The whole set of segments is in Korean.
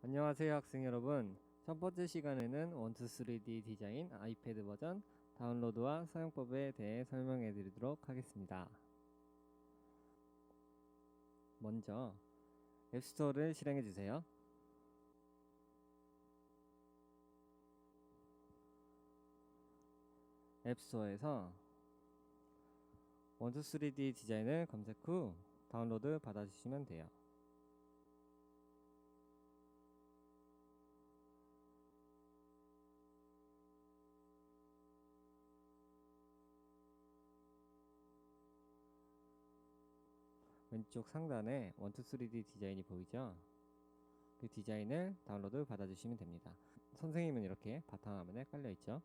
안녕하세요 학생 여러분. 첫 번째 시간에는 1, 2, 3D 디자인 아이패드 버전 다운로드와 사용법에 대해 설명해 드리도록 하겠습니다. 먼저 앱스토어를 실행해 주세요. 앱스토어에서 1, 2, 3D 디자인을 검색 후 다운로드 받아주시면 돼요. 왼쪽 상단에 1, 2, 3D 디자인이 보이죠? 그 디자인을 다운로드 받아주시면 됩니다. 선생님은 이렇게 바탕화면에 깔려있죠?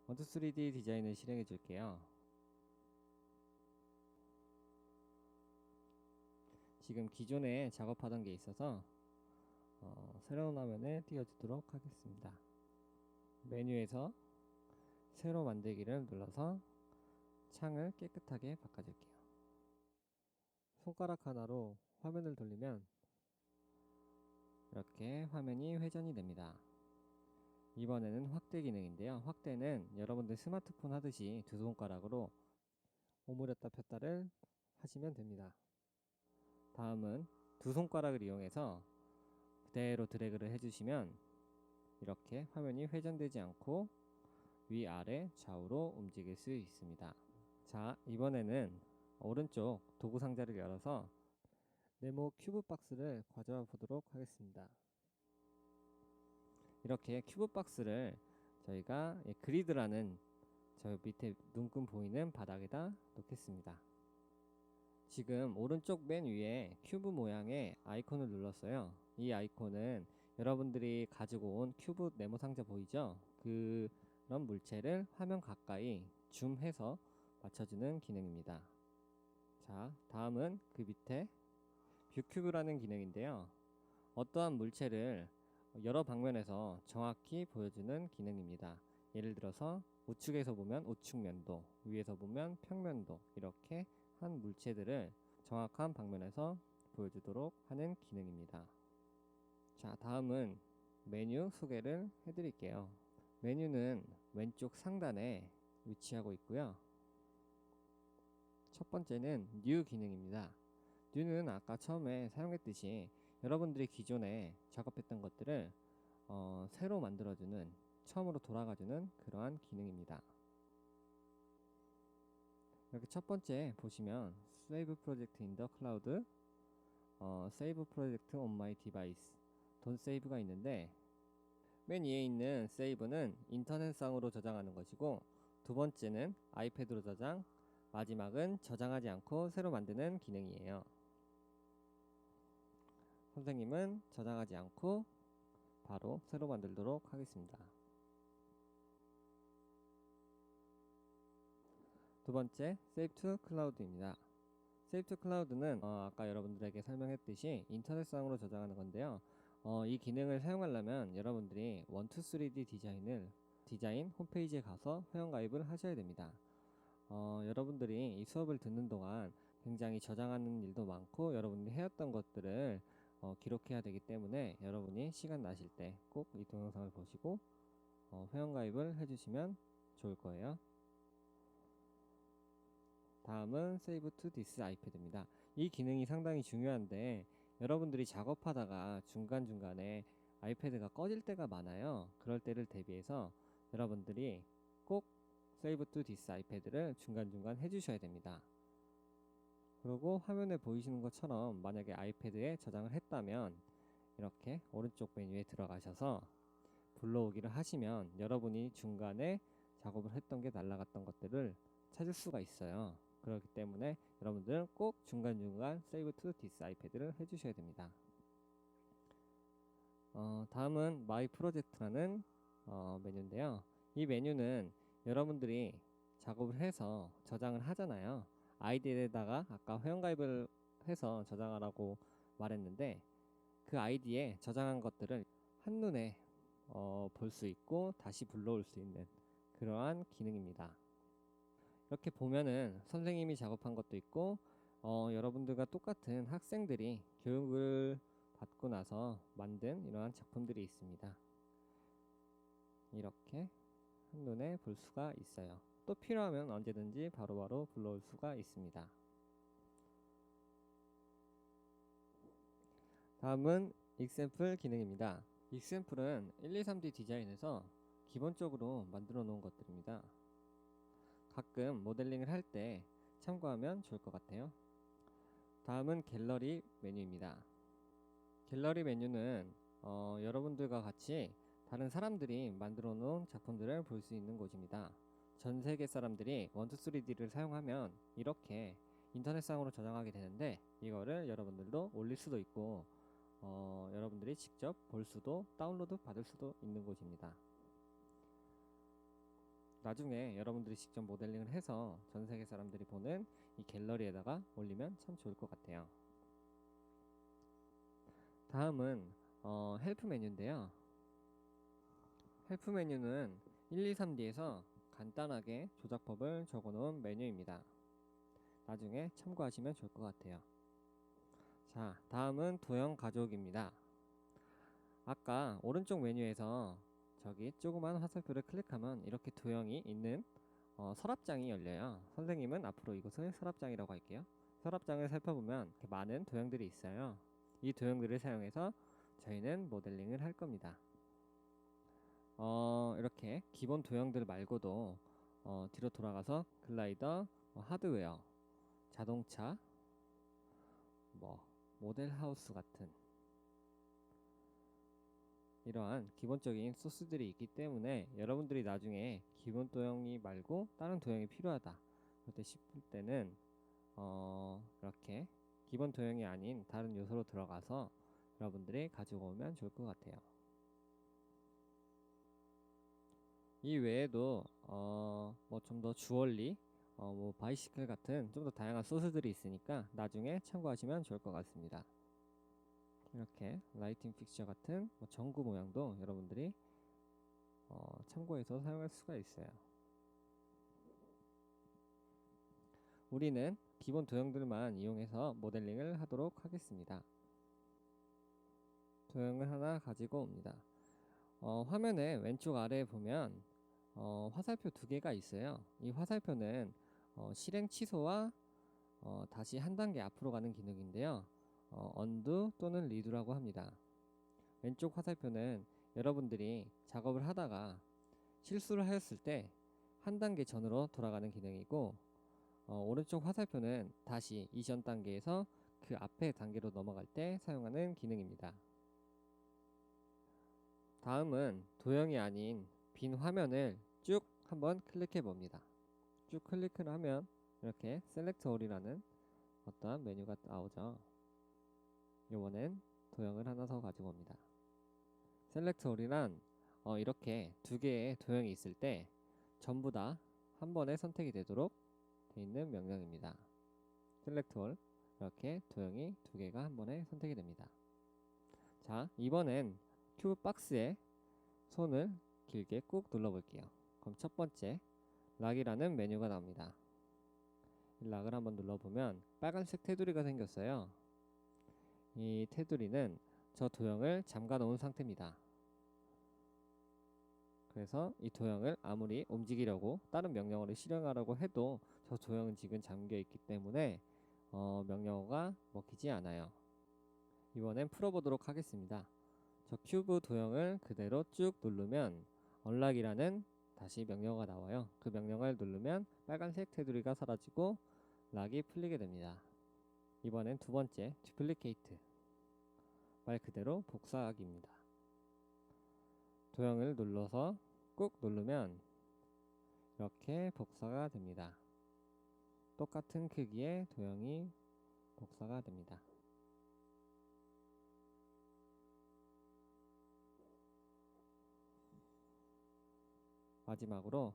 1, 2, 3D 디자인을 실행해 줄게요. 지금 기존에 작업하던 게 있어서 새로운 화면에 띄워주도록 하겠습니다. 메뉴에서 새로 만들기를 눌러서 창을 깨끗하게 바꿔줄게요. 손가락 하나로 화면을 돌리면 이렇게 화면이 회전이 됩니다. 이번에는 확대 기능인데요. 확대는 여러분들 스마트폰 하듯이 두 손가락으로 오므렸다 폈다를 하시면 됩니다. 다음은 두 손가락을 이용해서 그대로 드래그를 해주시면 이렇게 화면이 회전되지 않고 위아래 좌우로 움직일 수 있습니다. 자, 이번에는 오른쪽 도구 상자를 열어서 네모 큐브 박스를 가져와 보도록 하겠습니다. 이렇게 큐브 박스를 저희가 그리드라는 저 밑에 눈금 보이는 바닥에다 놓겠습니다. 지금 오른쪽 맨 위에 큐브 모양의 아이콘을 눌렀어요. 이 아이콘은 여러분들이 가지고 온 큐브 네모 상자 보이죠? 그런 물체를 화면 가까이 줌해서 맞춰주는 기능입니다. 자, 다음은 그 밑에 뷰 큐브라는 기능인데요. 어떠한 물체를 여러 방면에서 정확히 보여주는 기능입니다. 예를 들어서 우측에서 보면 우측면도, 위에서 보면 평면도, 이렇게 한 물체들을 정확한 방면에서 보여주도록 하는 기능입니다. 자, 다음은 메뉴 소개를 해드릴게요. 메뉴는 왼쪽 상단에 위치하고 있고요. 첫 번째는 뉴 기능입니다. 뉴는 아까 처음에 사용했듯이 여러분들이 기존에 작업했던 것들을 새로 만들어주는, 처음으로 돌아가주는 그러한 기능입니다. 이렇게 첫 번째 보시면 Save Project in the Cloud, Save Project on my device, Don't Save가 있는데 맨 위에 있는 Save는 인터넷상으로 저장하는 것이고 두 번째는 아이패드로 저장, 마지막은 저장하지 않고 새로 만드는 기능이에요. 선생님은 저장하지 않고 바로 새로 만들도록 하겠습니다. 두 번째, Save to Cloud입니다. Save to Cloud는 아까 여러분들에게 설명했듯이 인터넷상으로 저장하는 건데요. 이 기능을 사용하려면 여러분들이 1, 2, 3D 디자인 홈페이지에 가서 회원가입을 하셔야 됩니다. 여러분들이 이 수업을 듣는 동안 굉장히 저장하는 일도 많고 여러분들이 해왔던 것들을 기록해야 되기 때문에 여러분이 시간 나실 때 꼭 이 동영상을 보시고 회원가입을 해주시면 좋을 거예요. 다음은 Save to this iPad입니다. 이 기능이 상당히 중요한데 여러분들이 작업하다가 중간중간에 아이패드가 꺼질 때가 많아요. 그럴 때를 대비해서 여러분들이 꼭 Save to this iPad를 중간중간 해주셔야 됩니다. 그리고 화면에 보이시는 것처럼 만약에 아이패드에 저장을 했다면 이렇게 오른쪽 메뉴에 들어가셔서 불러오기를 하시면 여러분이 중간에 작업을 했던 게 날라갔던 것들을 찾을 수가 있어요. 그렇기 때문에 여러분들은 꼭 중간중간 Save to this iPad를 해주셔야 됩니다. 다음은 My Project라는 메뉴인데요. 이 메뉴는 여러분들이 작업을 해서 저장을 하잖아요. 아이디에다가 아까 회원가입을 해서 저장하라고 말했는데 그 아이디에 저장한 것들을 한눈에 볼 수 있고 다시 불러올 수 있는 그러한 기능입니다. 이렇게 보면은 선생님이 작업한 것도 있고 여러분들과 똑같은 학생들이 교육을 받고 나서 만든 이러한 작품들이 있습니다. 이렇게 한눈에 볼 수가 있어요. 또 필요하면 언제든지 바로바로 불러올 수가 있습니다. 다음은 example 기능입니다. example은 1, 2, 3D 디자인에서 기본적으로 만들어 놓은 것들입니다. 가끔 모델링을 할 때 참고하면 좋을 것 같아요. 다음은 갤러리 메뉴입니다. 갤러리 메뉴는 여러분들과 같이 다른 사람들이 만들어 놓은 작품들을 볼 수 있는 곳입니다. 전 세계 사람들이 123D를 사용하면 이렇게 인터넷상으로 저장하게 되는데, 이거를 여러분들도 올릴 수도 있고 여러분들이 직접 볼 수도 다운로드 받을 수도 있는 곳입니다. 나중에 여러분들이 직접 모델링을 해서 전 세계 사람들이 보는 이 갤러리에다가 올리면 참 좋을 것 같아요. 다음은 헬프 메뉴인데요. 헬프 메뉴는 1, 2, 3D에서 간단하게 조작법을 적어놓은 메뉴입니다. 나중에 참고하시면 좋을 것 같아요. 자, 다음은 도형 가져오기입니다. 아까 오른쪽 메뉴에서 저기 조그만 화살표를 클릭하면 이렇게 도형이 있는 서랍장이 열려요. 선생님은 앞으로 이것을 서랍장이라고 할게요. 서랍장을 살펴보면 이렇게 많은 도형들이 있어요. 이 도형들을 사용해서 저희는 모델링을 할 겁니다. 이렇게 기본 도형들 말고도 뒤로 돌아가서 글라이더, 하드웨어, 자동차, 모델하우스 같은 이러한 기본적인 소스들이 있기 때문에 여러분들이 나중에 기본 도형이 말고 다른 도형이 필요하다 그때 싶을 때는 이렇게 기본 도형이 아닌 다른 요소로 들어가서 여러분들이 가지고 오면 좋을 것 같아요. 이 외에도 좀 더 주얼리, 바이시클 같은 좀 더 다양한 소스들이 있으니까 나중에 참고하시면 좋을 것 같습니다. 이렇게 라이팅 픽처 같은 전구 모양도 여러분들이 참고해서 사용할 수가 있어요. 우리는 기본 도형들만 이용해서 모델링을 하도록 하겠습니다. 도형을 하나 가지고 옵니다. 화면의 왼쪽 아래에 보면 화살표 두 개가 있어요. 이 화살표는 실행 취소와 다시 한 단계 앞으로 가는 기능인데요. 언두 또는 리두라고 합니다. 왼쪽 화살표는 여러분들이 작업을 하다가 실수를 하였을 때 한 단계 전으로 돌아가는 기능이고, 오른쪽 화살표는 다시 이전 단계에서 그 앞에 단계로 넘어갈 때 사용하는 기능입니다. 다음은 도형이 아닌 빈 화면을 쭉 한번 클릭해 봅니다. 쭉 클릭을 하면 이렇게 셀렉트 올이라는 어떠한 메뉴가 나오죠. 이번엔 도형을 하나 더 가지고 옵니다. 셀렉트 올이란 이렇게 두 개의 도형이 있을 때 전부 다 한 번에 선택이 되도록 되어 있는 명령입니다. 셀렉트 올, 이렇게 도형이 두 개가 한 번에 선택이 됩니다. 자, 이번엔 큐브 박스에 손을 길게 꾹 눌러 볼게요. 그럼 첫 번째 락이라는 메뉴가 나옵니다. 이 락을 한번 눌러보면 빨간색 테두리가 생겼어요. 이 테두리는 저 도형을 잠가 놓은 상태입니다. 그래서 이 도형을 아무리 움직이려고 다른 명령어를 실행하려고 해도 저 도형은 지금 잠겨 있기 때문에 명령어가 먹히지 않아요. 이번엔 풀어보도록 하겠습니다. 저 큐브 도형을 그대로 쭉 누르면 언락이라는 다시 명령어가 나와요. 그 명령어를 누르면 빨간색 테두리가 사라지고 락이 풀리게 됩니다. 이번엔 두 번째 듀플리케이트, 말 그대로 복사하기입니다. 도형을 눌러서 꾹 누르면 이렇게 복사가 됩니다. 똑같은 크기의 도형이 복사가 됩니다. 마지막으로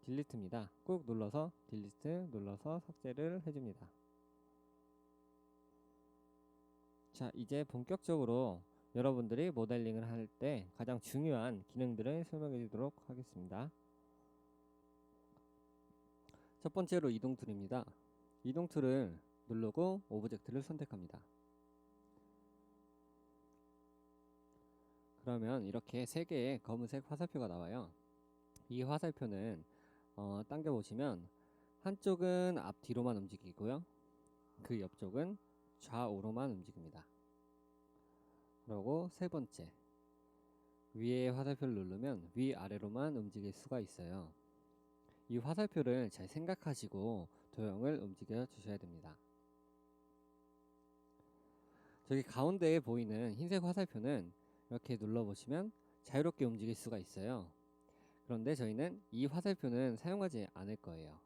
딜리트입니다. 꾹 눌러서 딜리트 눌러서 삭제를 해줍니다. 자, 이제 본격적으로 여러분들이 모델링을 할 때 가장 중요한 기능들을 설명해 드리도록 하겠습니다. 첫 번째로 이동 툴입니다. 이동 툴을 누르고 오브젝트를 선택합니다. 그러면 이렇게 3개의 검은색 화살표가 나와요. 이 화살표는 당겨 보시면 한쪽은 앞뒤로만 움직이고요. 그 옆쪽은 좌우로만 움직입니다. 그리고 3번째, 위에 화살표를 누르면 위아래로만 움직일 수가 있어요. 이 화살표를 잘 생각하시고 도형을 움직여 주셔야 됩니다. 저기 가운데에 보이는 흰색 화살표는 이렇게 눌러보시면 자유롭게 움직일 수가 있어요. 그런데 저희는 이 화살표는 사용하지 않을 거예요.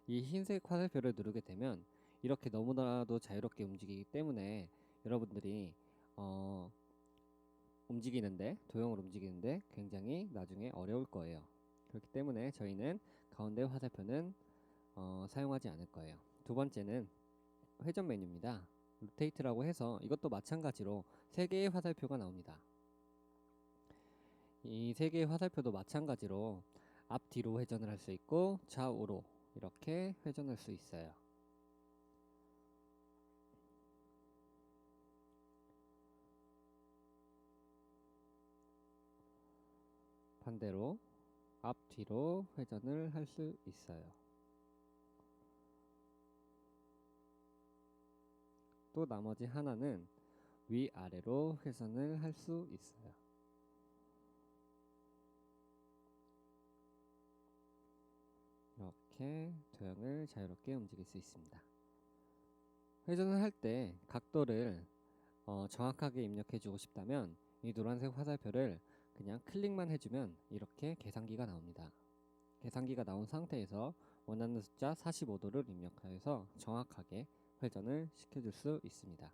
이 흰색 화살표를 누르게 되면 이렇게 너무나도 자유롭게 움직이기 때문에 여러분들이 도형을 움직이는데 굉장히 나중에 어려울 거예요. 그렇기 때문에 저희는 가운데 화살표는 사용하지 않을 거예요. 두 번째는 회전 메뉴입니다. 로테이트라고 해서 이것도 마찬가지로 3개의 화살표가 나옵니다. 이 3개의 화살표도 마찬가지로 앞뒤로 회전을 할 수 있고 좌우로 이렇게 회전할 수 있어요. 반대로 앞뒤로 회전을 할 수 있어요. 또 나머지 하나는 위아래로 회전을 할 수 있어요. 이렇게 도형을 자유롭게 움직일 수 있습니다. 회전을 할 때 각도를 정확하게 입력해 주고 싶다면 이 노란색 화살표를 그냥 클릭만 해주면 이렇게 계산기가 나옵니다. 계산기가 나온 상태에서 원하는 숫자 45도를 입력하여서 정확하게 회전을 시켜줄 수 있습니다.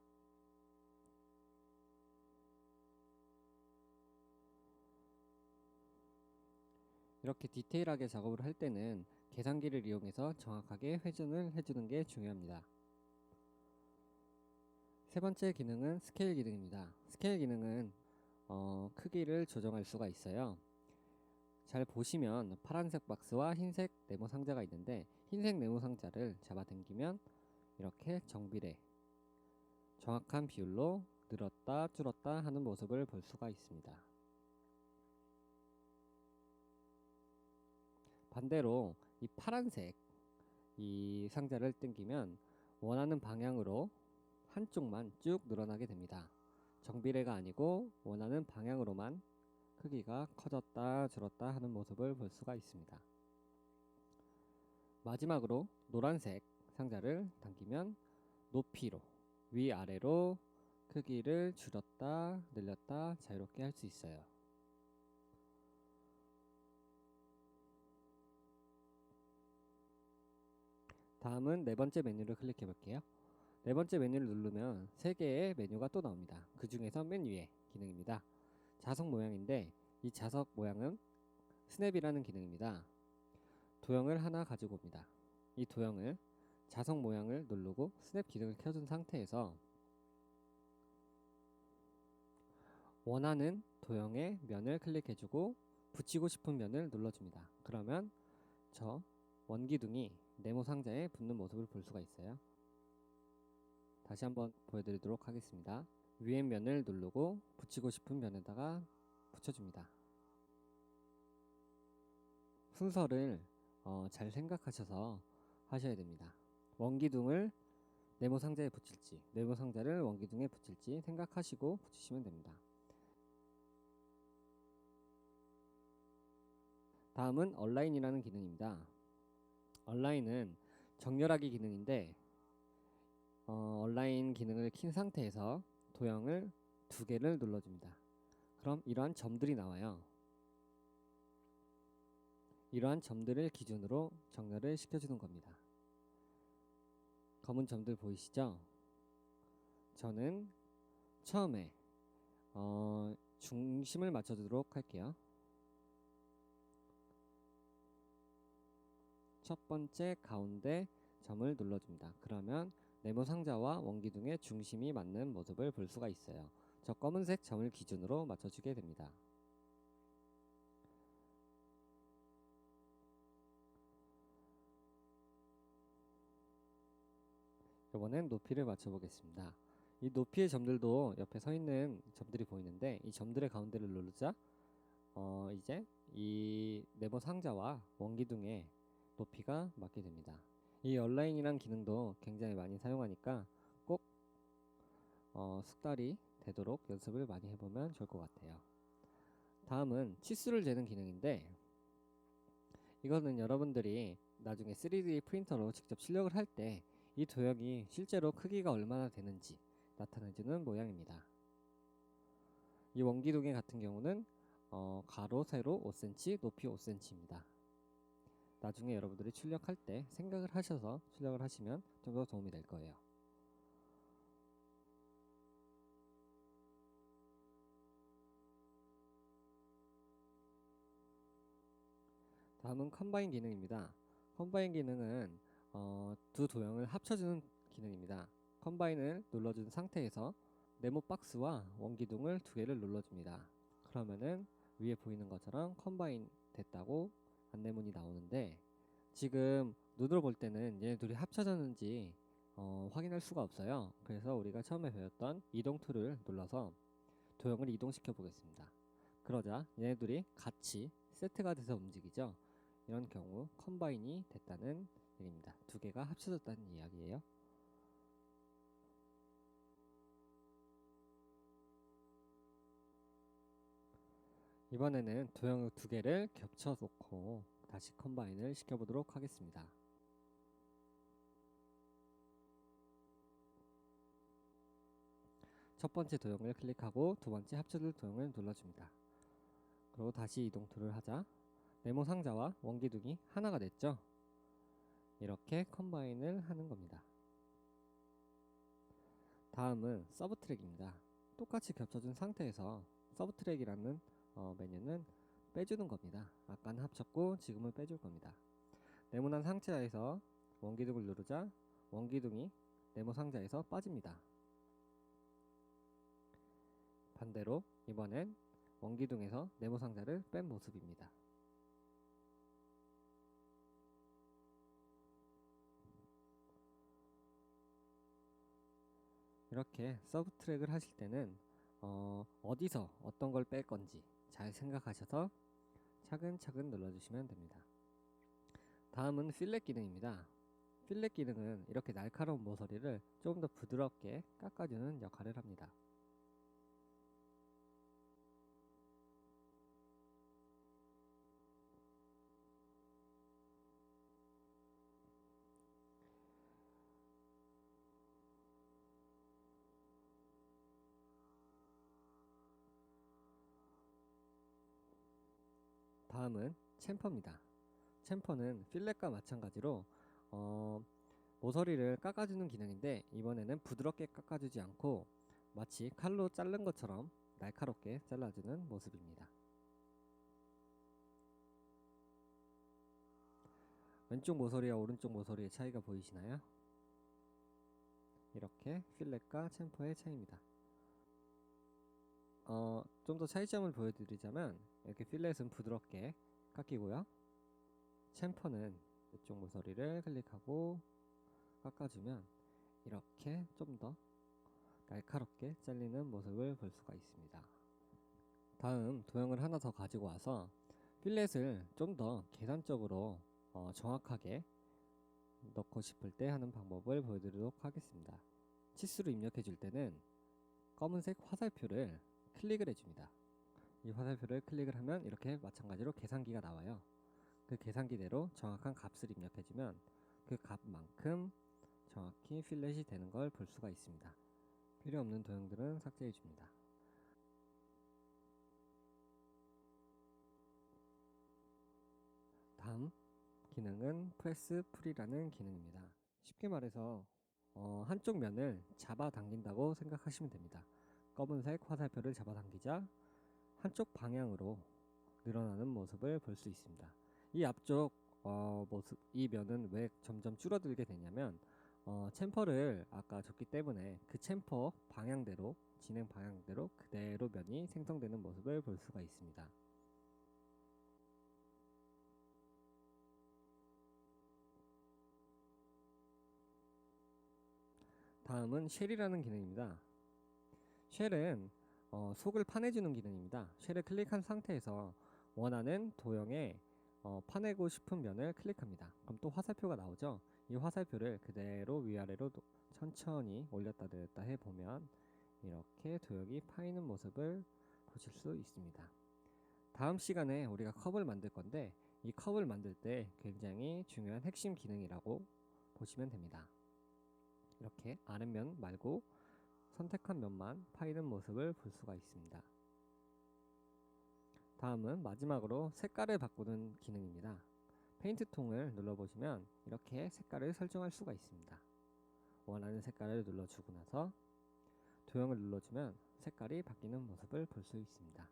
이렇게 디테일하게 작업을 할 때는 계산기를 이용해서 정확하게 회전을 해주는 게 중요합니다. 세 번째 기능은 스케일 기능입니다. 스케일 기능은 크기를 조정할 수가 있어요. 잘 보시면 파란색 박스와 흰색 네모 상자가 있는데 흰색 네모 상자를 잡아당기면 이렇게 정비례 정확한 비율로 늘었다 줄었다 하는 모습을 볼 수가 있습니다. 반대로 이 파란색 이 상자를 당기면 원하는 방향으로 한쪽만 쭉 늘어나게 됩니다. 정비례가 아니고 원하는 방향으로만 크기가 커졌다 줄었다 하는 모습을 볼 수가 있습니다. 마지막으로 노란색 상자를 당기면 높이로 위아래로 크기를 줄였다 늘렸다 자유롭게 할 수 있어요. 다음은 네 번째 메뉴를 클릭해 볼게요. 네 번째 메뉴를 누르면 3개의 메뉴가 또 나옵니다. 그 중에서 맨 위에 기능입니다. 자석 모양인데 이 자석 모양은 스냅이라는 기능입니다. 도형을 하나 가지고 옵니다. 이 도형을 자석 모양을 누르고 스냅 기능을 켜둔 상태에서 원하는 도형의 면을 클릭해주고 붙이고 싶은 면을 눌러줍니다. 그러면 저 원기둥이 네모 상자에 붙는 모습을 볼 수가 있어요. 다시 한번 보여드리도록 하겠습니다. 위에 면을 누르고 붙이고 싶은 면에다가 붙여줍니다. 순서를 잘 생각하셔서 하셔야 됩니다. 원기둥을 네모 상자에 붙일지 네모 상자를 원기둥에 붙일지 생각하시고 붙이시면 됩니다. 다음은 얼라인이라는 기능입니다. 얼라인은 정렬하기 기능인데 얼라인 기능을 킨 상태에서 도형을 2개를 눌러줍니다. 그럼 이러한 점들이 나와요. 이러한 점들을 기준으로 정렬을 시켜주는 겁니다. 검은 점들 보이시죠? 저는 처음에 중심을 맞춰주도록 할게요. 첫 번째 가운데 점을 눌러줍니다. 그러면 네모 상자와 원기둥의 중심이 맞는 모습을 볼 수가 있어요. 저 검은색 점을 기준으로 맞춰주게 됩니다. 이번엔 높이를 맞춰보겠습니다. 이 높이의 점들도 옆에 서 있는 점들이 보이는데 이 점들의 가운데를 누르자 이제 이 네모 상자와 원기둥의 높이가 맞게 됩니다. 이 얼라인이란 기능도 굉장히 많이 사용하니까 꼭 숙달이 되도록 연습을 많이 해보면 좋을 것 같아요. 다음은 치수를 재는 기능인데 이거는 여러분들이 나중에 3D 프린터로 직접 출력을 할 때 이 도형이 실제로 크기가 얼마나 되는지 나타내주는 모양입니다. 이 원기둥의 같은 경우는 가로, 세로 5cm, 높이 5cm입니다. 나중에 여러분들이 출력할 때 생각을 하셔서 출력을 하시면 좀 더 도움이 될 거예요. 다음은 컴바인 기능입니다. 컴바인 기능은 두 도형을 합쳐주는 기능입니다. 컴바인을 눌러준 상태에서 네모 박스와 원기둥을 두 개를 눌러줍니다. 그러면은 위에 보이는 것처럼 컴바인 됐다고 안내문이 나오는데 지금 눈으로 볼 때는 얘네 둘이 합쳐졌는지 확인할 수가 없어요. 그래서 우리가 처음에 배웠던 이동 툴을 눌러서 도형을 이동시켜 보겠습니다. 그러자 얘네들이 같이 세트가 돼서 움직이죠. 이런 경우 컴바인이 됐다는 얘기입니다. 두 개가 합쳐졌다는 이야기예요. 이번에는 도형 두 개를 겹쳐 놓고 다시 컴바인을 시켜보도록 하겠습니다. 첫 번째 도형을 클릭하고 두 번째 합쳐줄 도형을 눌러줍니다. 그리고 다시 이동 툴을 하자 네모 상자와 원기둥이 하나가 됐죠. 이렇게 컴바인을 하는 겁니다. 다음은 서브 트랙입니다. 똑같이 겹쳐준 상태에서 서브 트랙이라는 메뉴는 빼주는 겁니다. 아까는 합쳤고 지금은 빼줄 겁니다. 네모난 상자에서 원기둥을 누르자 원기둥이 네모 상자에서 빠집니다. 반대로 이번엔 원기둥에서 네모 상자를 뺀 모습입니다. 이렇게 서브 트랙을 하실 때는 어디서 어떤 걸 뺄 건지 잘 생각하셔서 차근차근 눌러주시면 됩니다. 다음은 필렛 기능입니다. 필렛 기능은 이렇게 날카로운 모서리를 조금 더 부드럽게 깎아주는 역할을 합니다. 다음은 챔퍼입니다. 챔퍼는 필렛과 마찬가지로 모서리를 깎아주는 기능인데 이번에는 부드럽게 깎아주지 않고 마치 칼로 자른 것처럼 날카롭게 잘라주는 모습입니다. 왼쪽 모서리와 오른쪽 모서리의 차이가 보이시나요? 이렇게 필렛과 챔퍼의 차이입니다. 좀 더 차이점을 보여드리자면 이렇게 필렛은 부드럽게 깎이고요. 챔퍼는 이쪽 모서리를 클릭하고 깎아주면 이렇게 좀 더 날카롭게 잘리는 모습을 볼 수가 있습니다. 다음 도형을 하나 더 가지고 와서 필렛을 좀 더 계산적으로 정확하게 넣고 싶을 때 하는 방법을 보여드리도록 하겠습니다. 치수를 입력해 줄 때는 검은색 화살표를 클릭을 해줍니다. 이 화살표를 클릭을 하면 이렇게 마찬가지로 계산기가 나와요. 그 계산기대로 정확한 값을 입력해주면 그 값만큼 정확히 필렛이 되는 걸 볼 수가 있습니다. 필요 없는 도형들은 삭제해줍니다. 다음 기능은 프레스 풀이라는 기능입니다. 쉽게 말해서 한쪽 면을 잡아당긴다고 생각하시면 됩니다. 검은색 화살표를 잡아당기자 한쪽 방향으로 늘어나는 모습을 볼 수 있습니다. 이 앞쪽 이 면은 왜 점점 줄어들게 되냐면 챔퍼를 아까 줬기 때문에 그 챔퍼 방향대로 진행 방향대로 그대로 면이 생성되는 모습을 볼 수가 있습니다. 다음은 쉘이라는 기능입니다. 쉘은 속을 파내주는 기능입니다. 쉘을 클릭한 상태에서 원하는 도형에 파내고 싶은 면을 클릭합니다. 그럼 또 화살표가 나오죠. 이 화살표를 그대로 위아래로 천천히 올렸다 내렸다 해보면 이렇게 도형이 파이는 모습을 보실 수 있습니다. 다음 시간에 우리가 컵을 만들 건데 이 컵을 만들 때 굉장히 중요한 핵심 기능이라고 보시면 됩니다. 이렇게 아랫면 말고 선택한 면만 파이는 모습을 볼 수가 있습니다. 다음은 마지막으로 색깔을 바꾸는 기능입니다. 페인트 통을 눌러보시면 이렇게 색깔을 설정할 수가 있습니다. 원하는 색깔을 눌러주고 나서 도형을 눌러주면 색깔이 바뀌는 모습을 볼 수 있습니다.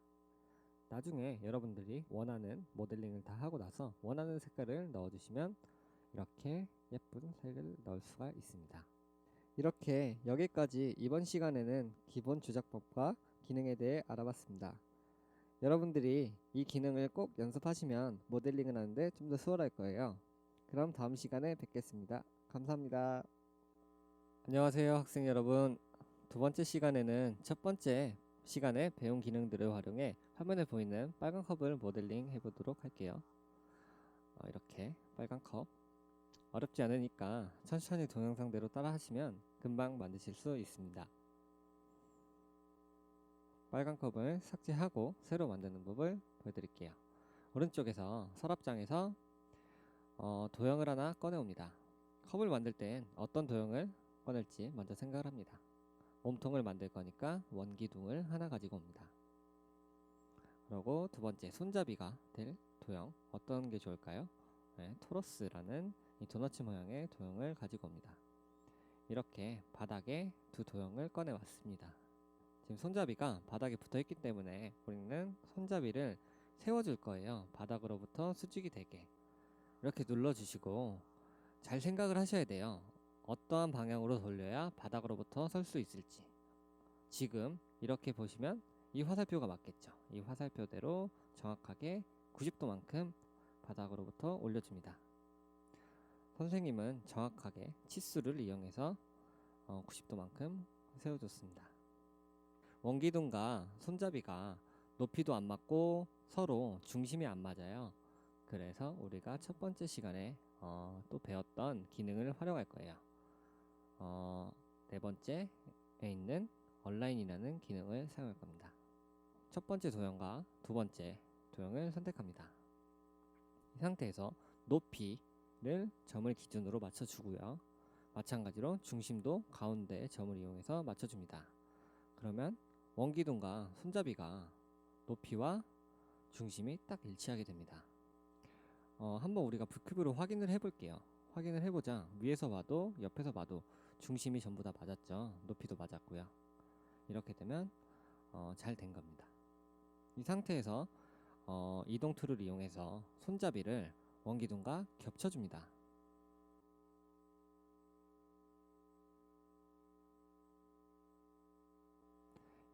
나중에 여러분들이 원하는 모델링을 다 하고 나서 원하는 색깔을 넣어주시면 이렇게 예쁜 색을 넣을 수가 있습니다. 이렇게 여기까지 이번 시간에는 기본 조작법과 기능에 대해 알아봤습니다. 여러분들이 이 기능을 꼭 연습하시면 모델링을 하는데 좀 더 수월할 거예요. 그럼 다음 시간에 뵙겠습니다. 감사합니다. 안녕하세요 학생 여러분. 두 번째 시간에는 첫 번째 시간에 배운 기능들을 활용해 화면에 보이는 빨간 컵을 모델링 해보도록 할게요. 이렇게 빨간 컵 어렵지 않으니까 천천히 동영상대로 따라 하시면 금방 만드실 수 있습니다. 빨간 컵을 삭제하고 새로 만드는 법을 보여드릴게요. 오른쪽에서 서랍장에서 도형을 하나 꺼내옵니다. 컵을 만들 땐 어떤 도형을 꺼낼지 먼저 생각을 합니다. 몸통을 만들 거니까 원기둥을 하나 가지고 옵니다. 그리고 두 번째 손잡이가 될 도형 어떤 게 좋을까요? 네, 토러스라는 이 도너츠 모양의 도형을 가지고 옵니다. 이렇게 바닥에 두 도형을 꺼내 왔습니다. 지금 손잡이가 바닥에 붙어 있기 때문에 우리는 손잡이를 세워줄 거예요. 바닥으로부터 수직이 되게 이렇게 눌러주시고 잘 생각을 하셔야 돼요. 어떠한 방향으로 돌려야 바닥으로부터 설 수 있을지. 지금 이렇게 보시면 이 화살표가 맞겠죠. 이 화살표대로 정확하게 90도만큼 바닥으로부터 올려줍니다. 선생님은 정확하게 치수를 이용해서 90도만큼 세워줬습니다. 원기둥과 손잡이가 높이도 안 맞고 서로 중심이 안 맞아요. 그래서 우리가 첫 번째 시간에 또 배웠던 기능을 활용할 거예요. 네 번째에 있는 얼라인이라는 기능을 사용할 겁니다. 첫 번째 도형과 두 번째 도형을 선택합니다. 이 상태에서 높이를 점을 기준으로 맞춰주고요. 마찬가지로 중심도 가운데 점을 이용해서 맞춰줍니다. 그러면 원기둥과 손잡이가 높이와 중심이 딱 일치하게 됩니다. 한번 우리가 뷰큐브로 확인을 해볼게요. 확인을 해보자. 위에서 봐도 옆에서 봐도 중심이 전부 다 맞았죠. 높이도 맞았고요. 이렇게 되면 잘 된 겁니다. 이 상태에서 이동 툴을 이용해서 손잡이를 원기둥과 겹쳐줍니다.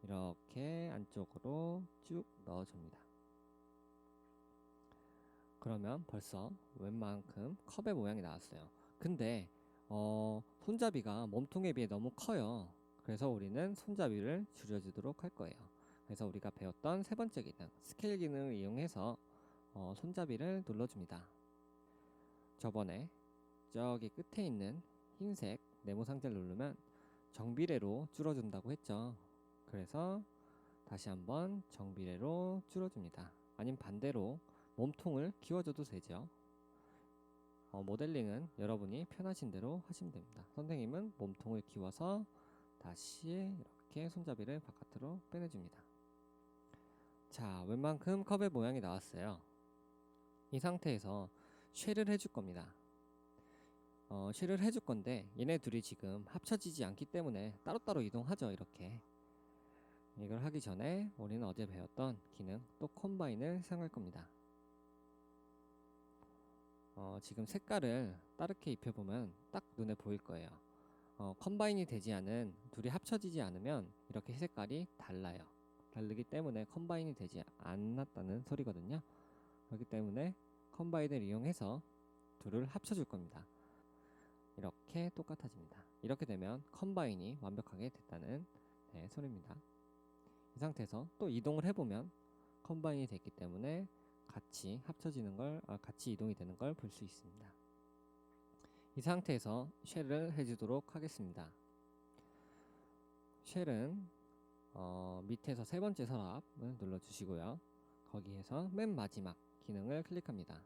이렇게 안쪽으로 쭉 넣어줍니다. 그러면 벌써 웬만큼 컵의 모양이 나왔어요. 근데 손잡이가 몸통에 비해 너무 커요. 그래서 우리는 손잡이를 줄여주도록 할 거예요. 그래서 우리가 배웠던 세 번째 기능 스케일 기능을 이용해서 손잡이를 눌러줍니다. 저번에 저기 끝에 있는 흰색 네모 상자를 누르면 정비례로 줄어준다고 했죠. 그래서 다시 한번 정비례로 줄여줍니다. 아니면 반대로 몸통을 키워줘도 되죠. 모델링은 여러분이 편하신 대로 하시면 됩니다. 선생님은 몸통을 키워서 다시 이렇게 손잡이를 바깥으로 빼내줍니다. 자, 웬만큼 컵의 모양이 나왔어요. 이 상태에서 쉘을 해줄 겁니다. 쉘을 해줄 건데 얘네 둘이 지금 합쳐지지 않기 때문에 따로따로 이동하죠. 이렇게 이걸 하기 전에 우리는 어제 배웠던 기능 또 컴바인을 사용할 겁니다. 지금 색깔을 다르게 입혀보면 딱 눈에 보일 거예요. 컴바인이 되지 않은 둘이 합쳐지지 않으면 이렇게 색깔이 달라요. 다르기 때문에 컴바인이 되지 않았다는 소리거든요. 그렇기 때문에 컴바인을 이용해서 둘을 합쳐줄 겁니다. 이렇게 똑같아집니다. 이렇게 되면 컴바인이 완벽하게 됐다는 소리입니다. 이 상태에서 또 이동을 해보면 컴바인이 됐기 때문에 같이 합쳐지는 걸, 같이 이동이 되는 걸 볼 수 있습니다. 이 상태에서 쉘을 해주도록 하겠습니다. 쉘은 밑에서 세 번째 서랍을 눌러주시고요. 거기에서 맨 마지막 기능을 클릭합니다.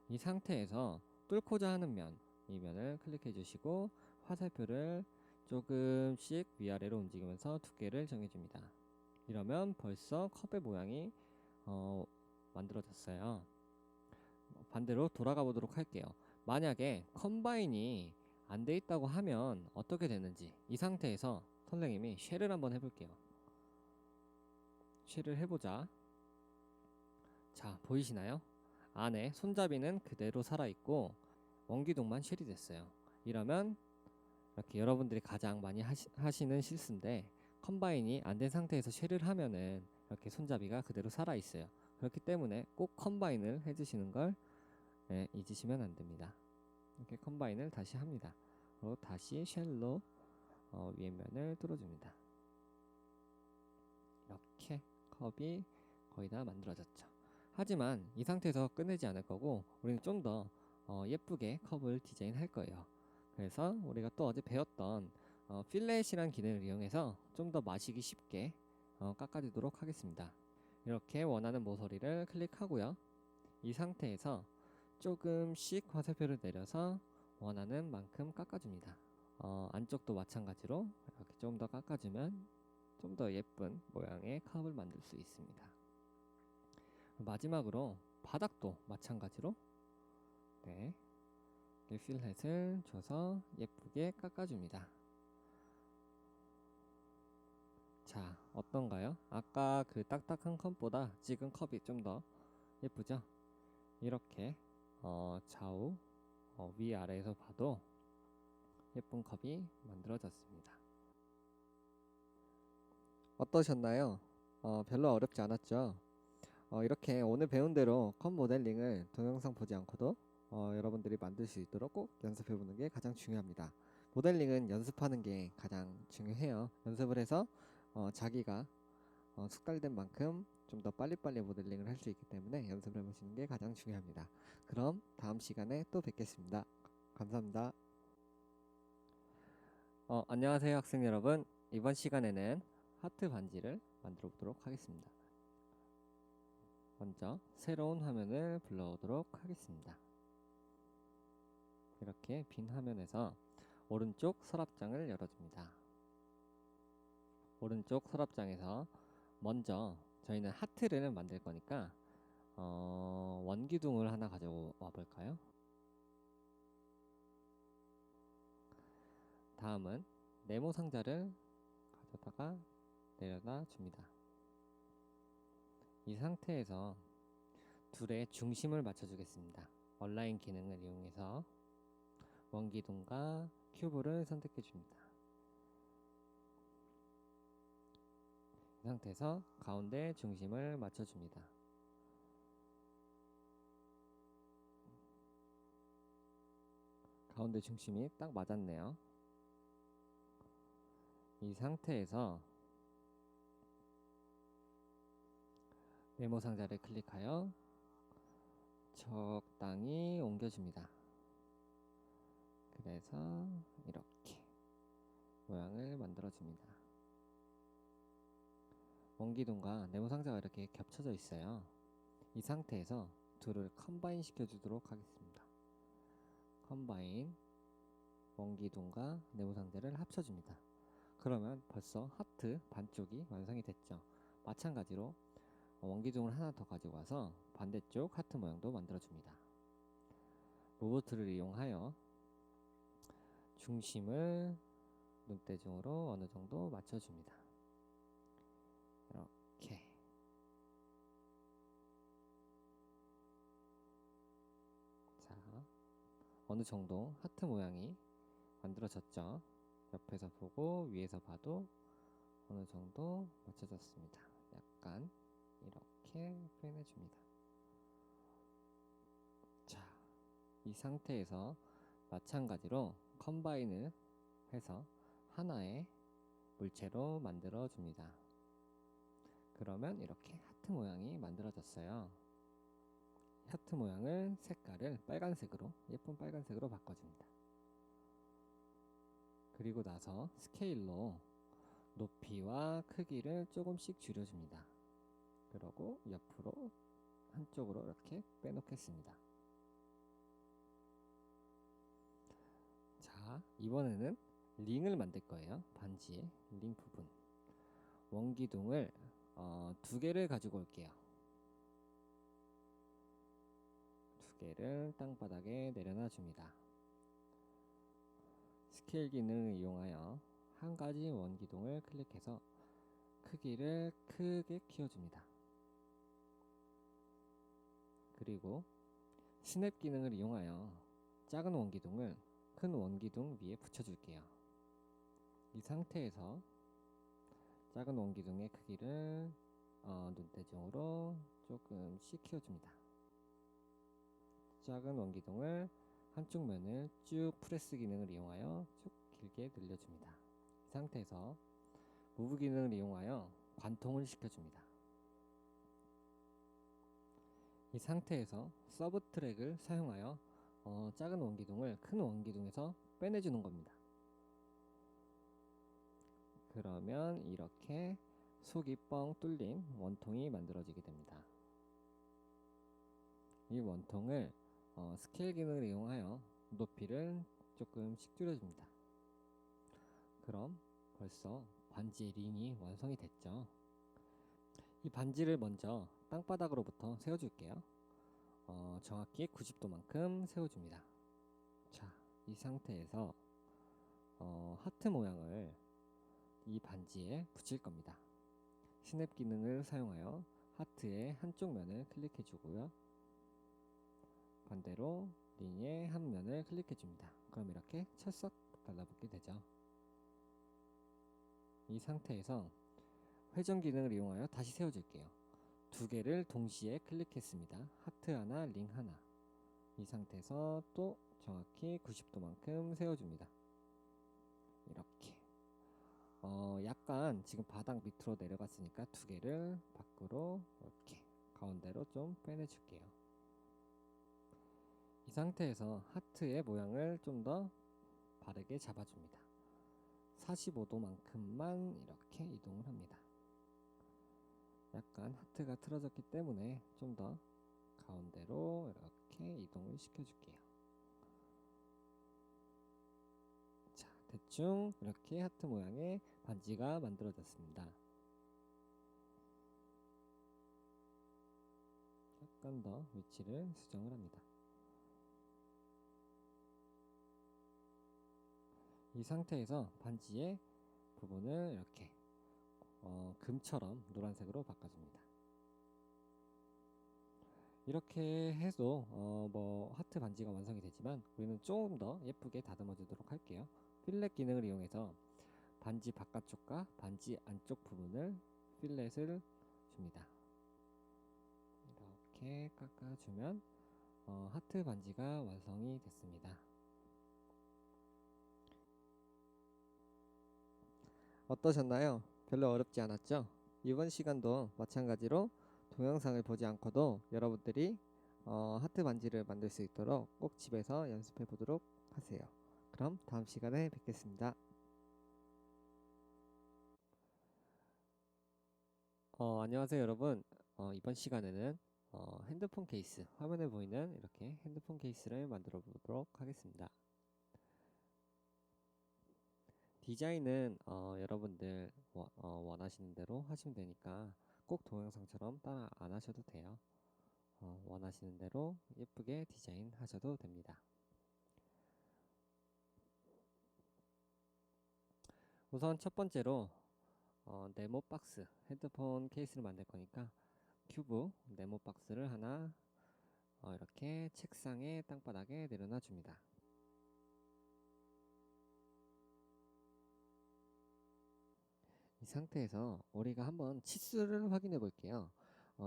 이 상태에서 뚫고자 하는 면, 이 면을 클릭해 주시고 화살표를 조금씩 위아래로 움직이면서 두께를 정해줍니다. 이러면 벌써 컵의 모양이 만들어졌어요. 반대로 돌아가 보도록 할게요. 만약에 컴바인이 안 돼 있다고 하면 어떻게 되는지 이 상태에서 선생님이 쉘을 한번 해볼게요. 쉘을 해보자. 자, 보이시나요? 안에 손잡이는 그대로 살아있고 원기둥만 쉘이 됐어요. 이러면 이렇게 여러분들이 가장 많이 하시는 실수인데, 컴바인이 안 된 상태에서 쉘을 하면은 이렇게 손잡이가 그대로 살아있어요. 그렇기 때문에 꼭 컴바인을 해주시는 걸 잊으시면 안 됩니다. 이렇게 컴바인을 다시 합니다. 그리고 다시 쉘로 위에 면을 뚫어줍니다. 이렇게 컵이 거의 다 만들어졌죠. 하지만 이 상태에서 끝내지 않을 거고, 우리는 좀 더 예쁘게 컵을 디자인할 거예요. 그래서 우리가 또 어제 배웠던 필렛이란 기능을 이용해서 좀 더 마시기 쉽게 깎아주도록 하겠습니다. 이렇게 원하는 모서리를 클릭하고요. 이 상태에서 조금씩 화살표를 내려서 원하는 만큼 깎아줍니다. 안쪽도 마찬가지로 이렇게 좀 더 깎아주면 좀 더 예쁜 모양의 컵을 만들 수 있습니다. 마지막으로 바닥도 마찬가지로 필렛을 줘서 예쁘게 깎아줍니다. 자, 어떤가요? 아까 그 딱딱한 컵보다 지금 컵이 좀 더 예쁘죠? 이렇게 좌우 위아래에서 봐도 예쁜 컵이 만들어졌습니다. 어떠셨나요? 별로 어렵지 않았죠? 이렇게 오늘 배운 대로 컵 모델링을 동영상 보지 않고도 여러분들이 만들 수 있도록 꼭 연습해 보는 게 가장 중요합니다. 모델링은 연습하는 게 가장 중요해요. 연습을 해서 자기가 숙달된 만큼 좀 더 빨리빨리 모델링을 할 수 있기 때문에 연습을 해보시는 게 가장 중요합니다. 그럼 다음 시간에 또 뵙겠습니다. 감사합니다. 안녕하세요 학생 여러분. 이번 시간에는 하트 반지를 만들어 보도록 하겠습니다. 먼저 새로운 화면을 불러오도록 하겠습니다. 이렇게 빈 화면에서 오른쪽 서랍장을 열어줍니다. 오른쪽 서랍장에서 먼저 저희는 하트를 만들 거니까 원기둥을 하나 가져와 볼까요? 다음은 네모 상자를 가져다가 내려다 줍니다. 이 상태에서 둘의 중심을 맞춰주겠습니다. 얼라인 기능을 이용해서 원기둥과 큐브를 선택해 줍니다. 이 상태에서 가운데 중심을 맞춰줍니다. 가운데 중심이 딱 맞았네요. 이 상태에서 네모 상자를 클릭하여 적당히 옮겨줍니다. 그래서 이렇게 모양을 만들어줍니다. 원기둥과 네모 상자가 이렇게 겹쳐져 있어요. 이 상태에서 둘을 컴바인 시켜주도록 하겠습니다. 컴바인, 원기둥과 네모 상자를 합쳐줍니다. 그러면 벌써 하트 반쪽이 완성이 됐죠. 마찬가지로 원기둥을 하나 더 가지고 와서 반대쪽 하트 모양도 만들어줍니다. 로보트를 이용하여 중심을 눈대중으로 어느 정도 맞춰줍니다. 이렇게. 자, 어느 정도 하트 모양이 만들어졌죠. 옆에서 보고 위에서 봐도 어느 정도 맞춰졌습니다. 약간 이렇게 표현해 줍니다. 자, 이 상태에서 마찬가지로 컴바인을 해서 하나의 물체로 만들어 줍니다. 그러면 이렇게 하트 모양이 만들어졌어요. 하트 모양을 색깔을 빨간색으로, 예쁜 빨간색으로 바꿔줍니다. 그리고 나서 스케일로 높이와 크기를 조금씩 줄여줍니다. 그러고 옆으로 한쪽으로 이렇게 빼놓겠습니다. 자, 이번에는 링을 만들 거예요. 반지의 링 부분. 원기둥을 2개를 가지고 올게요. 2개를 땅바닥에 내려놔 줍니다. 스케일 기능을 이용하여 한 가지 원기둥을 클릭해서 크기를 크게 키워줍니다. 그리고 스냅 기능을 이용하여 작은 원기둥을 큰 원기둥 위에 붙여줄게요. 이 상태에서 작은 원기둥의 크기를 눈대중으로 조금씩 키워줍니다. 작은 원기둥을 한쪽 면을 쭉 프레스 기능을 이용하여 쭉 길게 늘려줍니다. 이 상태에서 무브 기능을 이용하여 관통을 시켜줍니다. 이 상태에서 서브 트랙을 사용하여 작은 원기둥을 큰 원기둥에서 빼내주는 겁니다. 그러면 이렇게 속이 뻥 뚫린 원통이 만들어지게 됩니다. 이 원통을 스케일 기능을 이용하여 높이를 조금씩 줄여줍니다. 그럼 벌써 반지의 링이 완성이 됐죠. 이 반지를 먼저 땅바닥으로부터 세워줄게요. 정확히 90도만큼 세워줍니다. 자, 이 상태에서 하트 모양을 이 반지에 붙일 겁니다. 스냅 기능을 사용하여 하트의 한쪽 면을 클릭해 주고요. 반대로 링의 한 면을 클릭해 줍니다. 그럼 이렇게 찰싹 달라붙게 되죠. 이 상태에서 회전 기능을 이용하여 다시 세워줄게요. 2개를 동시에 클릭했습니다. 하트 하나, 링 하나. 이 상태에서 또 정확히 90도만큼 세워줍니다. 이렇게 약간 지금 바닥 밑으로 내려갔으니까 2개를 밖으로 이렇게 가운데로 좀 빼내줄게요. 이 상태에서 하트의 모양을 좀 더 바르게 잡아줍니다. 45도만큼만 이렇게 이동을 합니다. 약간 하트가 틀어졌기 때문에 좀 더 가운데로 이렇게 이동을 시켜줄게요. 자, 대충 이렇게 하트 모양의 반지가 만들어졌습니다. 약간 더 위치를 수정을 합니다. 이 상태에서 반지의 부분을 이렇게 금처럼 노란색으로 바꿔줍니다. 이렇게 해도 하트 반지가 완성이 되지만 우리는 조금 더 예쁘게 다듬어 주도록 할게요. 필렛 기능을 이용해서 반지 바깥쪽과 반지 안쪽 부분을 필렛을 줍니다. 이렇게 깎아주면 하트 반지가 완성이 됐습니다. 어떠셨나요? 별로 어렵지 않았죠? 이번 시간도 마찬가지로 동영상을 보지 않고도 여러분들이 하트 반지를 만들 수 있도록 꼭 집에서 연습해 보도록 하세요. 그럼 다음 시간에 뵙겠습니다. 안녕하세요 여러분. 이번 시간에는 핸드폰 케이스, 화면에 보이는 이렇게 핸드폰 케이스를 만들어 보도록 하겠습니다. 디자인은 여러분들 원하시는 대로 하시면 되니까 꼭 동영상처럼 따라 안 하셔도 돼요. 원하시는 대로 예쁘게 디자인 하셔도 됩니다. 우선 첫 번째로 네모 박스, 헤드폰 케이스를 만들 거니까 큐브 네모 박스를 하나 이렇게 책상에 땅바닥에 내려놔 줍니다. 이 상태에서 우리가 한번 치수를 확인해 볼게요.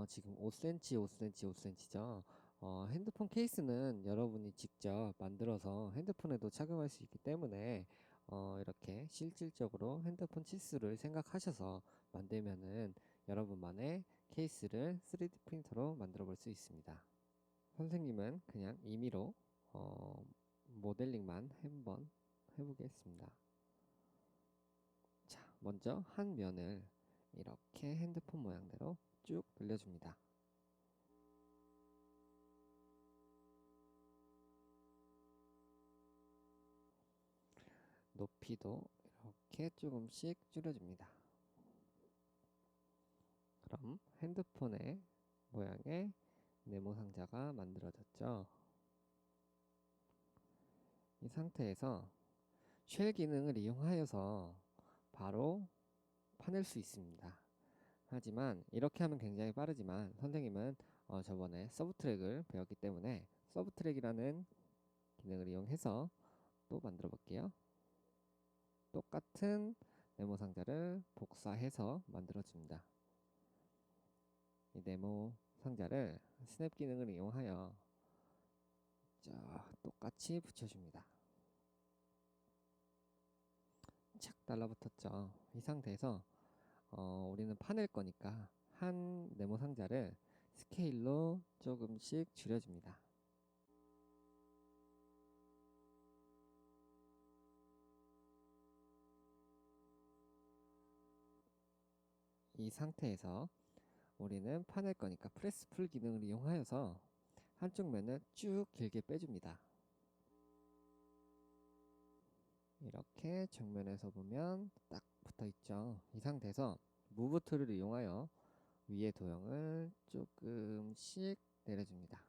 지금 5cm, 5cm, 5cm죠. 핸드폰 케이스는 여러분이 직접 만들어서 핸드폰에도 착용할 수 있기 때문에 이렇게 실질적으로 핸드폰 치수를 생각하셔서 만들면은 여러분만의 케이스를 3D 프린터로 만들어 볼 수 있습니다. 선생님은 그냥 임의로 모델링만 한번 해보겠습니다. 자, 먼저 한 면을 이렇게 핸드폰 모양대로 쭉 늘려줍니다. 높이도 이렇게 조금씩 줄여줍니다. 그럼 핸드폰의 모양의 네모 상자가 만들어졌죠. 이 상태에서 쉘 기능을 이용하여서 바로 파낼 수 있습니다. 하지만 이렇게 하면 굉장히 빠르지만 선생님은 저번에 서브트랙을 배웠기 때문에 서브트랙이라는 기능을 이용해서 또 만들어 볼게요. 똑같은 네모 상자를 복사해서 만들어 줍니다. 이 네모 상자를 스냅 기능을 이용하여 똑같이 붙여줍니다. 착 달라붙었죠. 이 상태에서 우리는 파낼 거니까 한 네모 상자를 스케일로 조금씩 줄여줍니다. 이 상태에서 우리는 파낼 거니까 프레스 풀 기능을 이용하여서 한쪽 면을 쭉 길게 빼줍니다. 이렇게 정면에서 보면 딱 붙어 있죠. 이 상태에서 무브 툴을 이용하여 위의 도형을 조금씩 내려줍니다.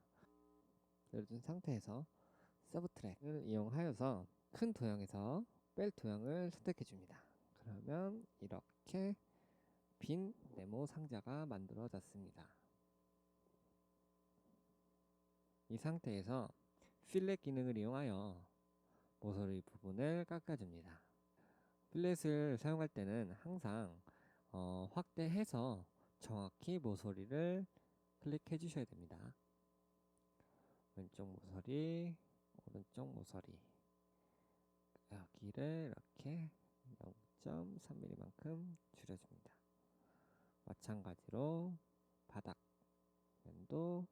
내려준 상태에서 서브트랙을 이용하여서 큰 도형에서 뺄 도형을 선택해 줍니다. 그러면 이렇게 빈 네모 상자가 만들어졌습니다. 이 상태에서 필렛 기능을 이용하여 모서리 부분을 깎아줍니다. 필렛을 사용할 때는 항상 확대해서 정확히 모서리를 클릭해 주셔야 됩니다. 왼쪽 모서리, 오른쪽 모서리, 여기를 이렇게 0.3mm만큼 줄여줍니다. 마찬가지로 바닥 면도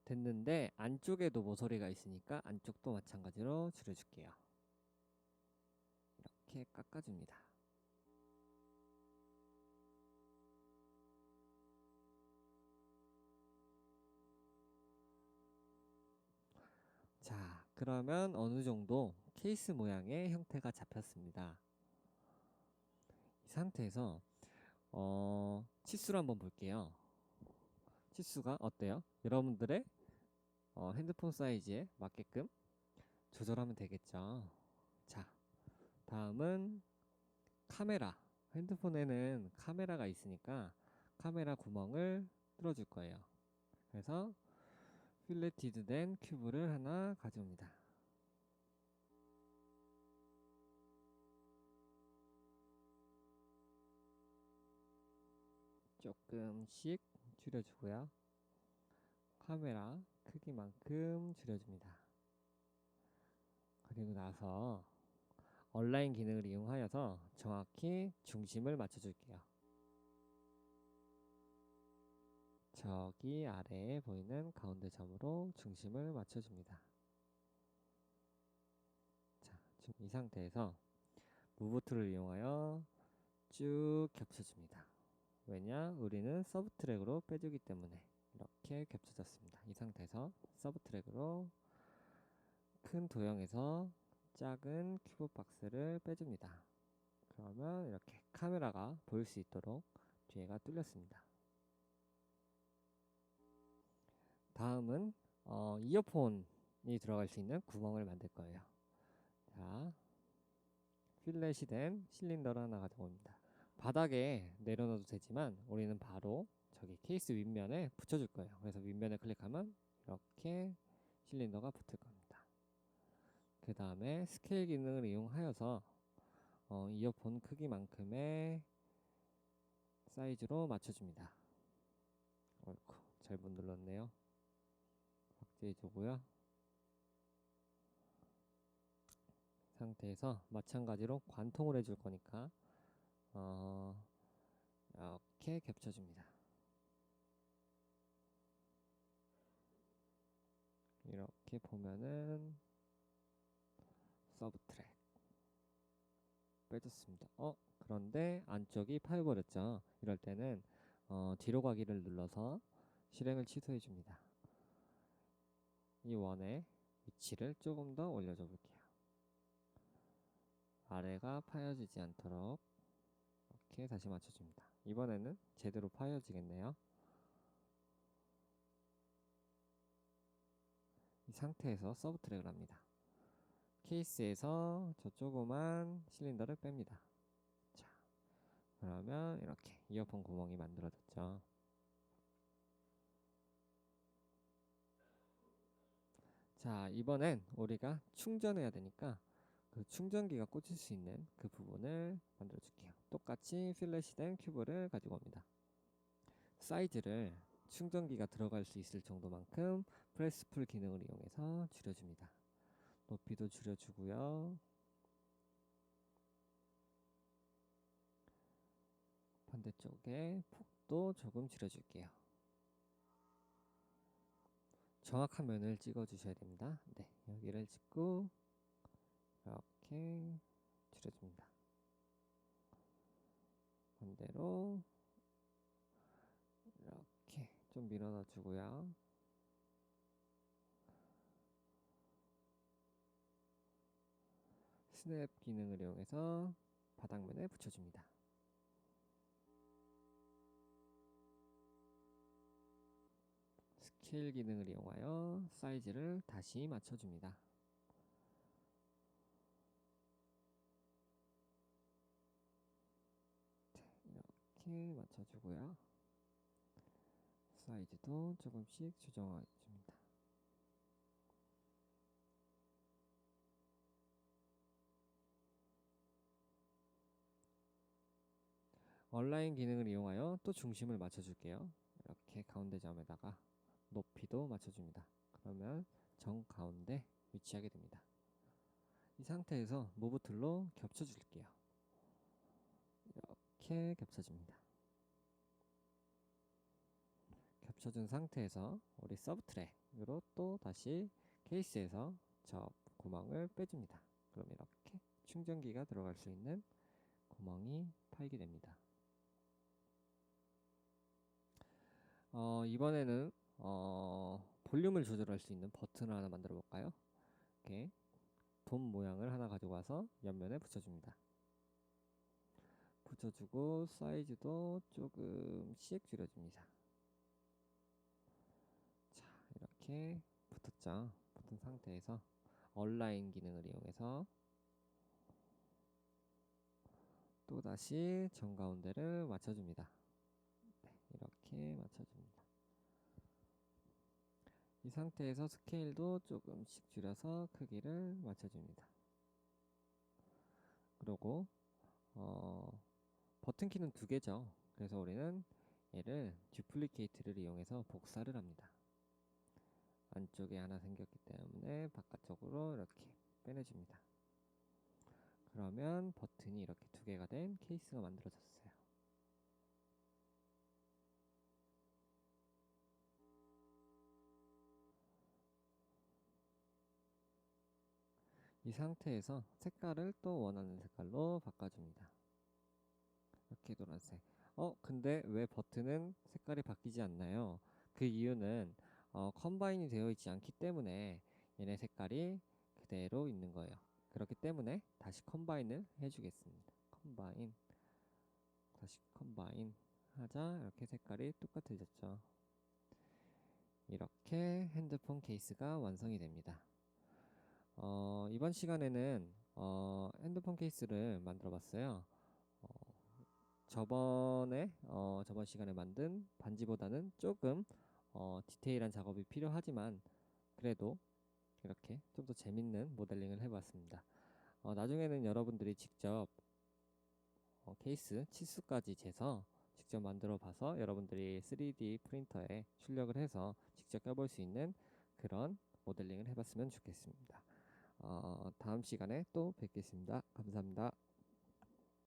됐는데 안쪽에도 모서리가 있으니까 안쪽도 마찬가지로 줄여줄게요. 이렇게 깎아줍니다. 자, 그러면 어느 정도 케이스 모양의 형태가 잡혔습니다. 이 상태에서 치수를 한번 볼게요. 치수가 어때요? 여러분들의 핸드폰 사이즈에 맞게끔 조절하면 되겠죠. 자, 다음은 카메라. 핸드폰에는 카메라가 있으니까 카메라 구멍을 뚫어줄 거예요. 그래서 필레티드 된 큐브를 하나 가져옵니다. 조금씩 줄여주고요. 카메라 크기만큼 줄여줍니다. 그리고 나서 얼라인 기능을 이용하여서 정확히 중심을 맞춰줄게요. 저기 아래에 보이는 가운데 점으로 중심을 맞춰줍니다. 자, 지금 이 상태에서 무브 툴을 이용하여 쭉 겹쳐줍니다. 왜냐? 우리는 서브 트랙으로 빼주기 때문에 이렇게 겹쳐졌습니다. 이 상태에서 서브 트랙으로 큰 도형에서 작은 큐브 박스를 빼줍니다. 그러면 이렇게 카메라가 보일 수 있도록 뒤에가 뚫렸습니다. 다음은 이어폰이 들어갈 수 있는 구멍을 만들 거예요. 자, 필렛이 된 실린더를 하나 가져옵니다. 바닥에 내려놔도 되지만 우리는 바로 저기 케이스 윗면에 붙여줄 거예요. 그래서 윗면에 클릭하면 이렇게 실린더가 붙을 겁니다. 그 다음에 스케일 기능을 이용하여서 이어폰 크기만큼의 사이즈로 맞춰줍니다. 옳고, 잘못 눌렀네요. 확대해주고요. 상태에서 마찬가지로 관통을 해줄 거니까 이렇게 겹쳐줍니다. 이렇게 보면은 서브트랙 빼줬습니다. 그런데 안쪽이 파여버렸죠. 이럴 때는 뒤로 가기를 눌러서 실행을 취소해 줍니다. 이 원의 위치를 조금 더 올려줘 볼게요. 아래가 파여지지 않도록 이렇게 다시 맞춰줍니다. 이번에는 제대로 파여지겠네요. 이 상태에서 서브트랙을 합니다. 케이스에서 저 조그만 실린더를 뺍니다. 자, 그러면 이렇게 이어폰 구멍이 만들어졌죠. 자, 이번엔 우리가 충전해야 되니까 그 충전기가 꽂힐 수 있는 그 부분을 만들어 줄게요. 똑같이 필렛이 된 큐브를 가지고 옵니다. 사이즈를 충전기가 들어갈 수 있을 정도만큼 프레스 풀 기능을 이용해서 줄여줍니다. 높이도 줄여주고요. 반대쪽에 폭도 조금 줄여줄게요. 정확한 면을 찍어 주셔야 됩니다. 네, 여기를 찍고 이렇게 줄여줍니다. 반대로 이렇게 좀 밀어넣어 주고요. 스냅 기능을 이용해서 바닥면에 붙여줍니다. 스케일 기능을 이용하여 사이즈를 다시 맞춰줍니다. 이렇게 맞춰주고요. 사이즈도 조금씩 조정해줍니다. 얼라인 기능을 이용하여 또 중심을 맞춰줄게요. 이렇게 가운데 점에다가 높이도 맞춰줍니다. 그러면 정 가운데 위치하게 됩니다. 이 상태에서 무브 툴로 겹쳐줄게요. 이렇게 겹쳐줍니다. 겹쳐준 상태에서 우리 서브트랙으로 또 다시 케이스에서 저 구멍을 빼줍니다. 그럼 이렇게 충전기가 들어갈 수 있는 구멍이 파이게 됩니다. 이번에는 볼륨을 조절할 수 있는 버튼을 하나 만들어 볼까요? 이렇게 돔 모양을 하나 가지고 와서 옆면에 붙여줍니다. 붙여주고 사이즈도 조금씩 줄여줍니다. 자, 이렇게 붙었죠. 붙은 상태에서 얼라인 기능을 이용해서 또다시 정가운데를 맞춰줍니다. 네, 이렇게 맞춰줍니다. 이 상태에서 스케일도 조금씩 줄여서 크기를 맞춰줍니다. 그리고 버튼키는 두 개죠. 그래서 우리는 얘를 듀플리케이트를 이용해서 복사를 합니다. 안쪽에 하나 생겼기 때문에 바깥쪽으로 이렇게 빼내줍니다. 그러면 버튼이 이렇게 두 개가 된 케이스가 만들어졌어요. 이 상태에서 색깔을 또 원하는 색깔로 바꿔줍니다. 이렇게 노란색. 근데 왜 버튼은 색깔이 바뀌지 않나요? 그 이유는 컴바인이 되어 있지 않기 때문에 얘네 색깔이 그대로 있는 거예요. 그렇기 때문에 다시 컴바인을 해주겠습니다. 컴바인, 다시 컴바인 하자. 이렇게 색깔이 똑같아졌죠. 이렇게 핸드폰 케이스가 완성이 됩니다. 이번 시간에는 핸드폰 케이스를 만들어 봤어요. 저번 시간에 만든 반지보다는 조금 디테일한 작업이 필요하지만 그래도 이렇게 좀 더 재밌는 모델링을 해봤습니다. 나중에는 여러분들이 직접 케이스 치수까지 재서 직접 만들어 봐서 여러분들이 3D 프린터에 출력을 해서 직접 껴볼 수 있는 그런 모델링을 해봤으면 좋겠습니다. 다음 시간에 또 뵙겠습니다. 감사합니다.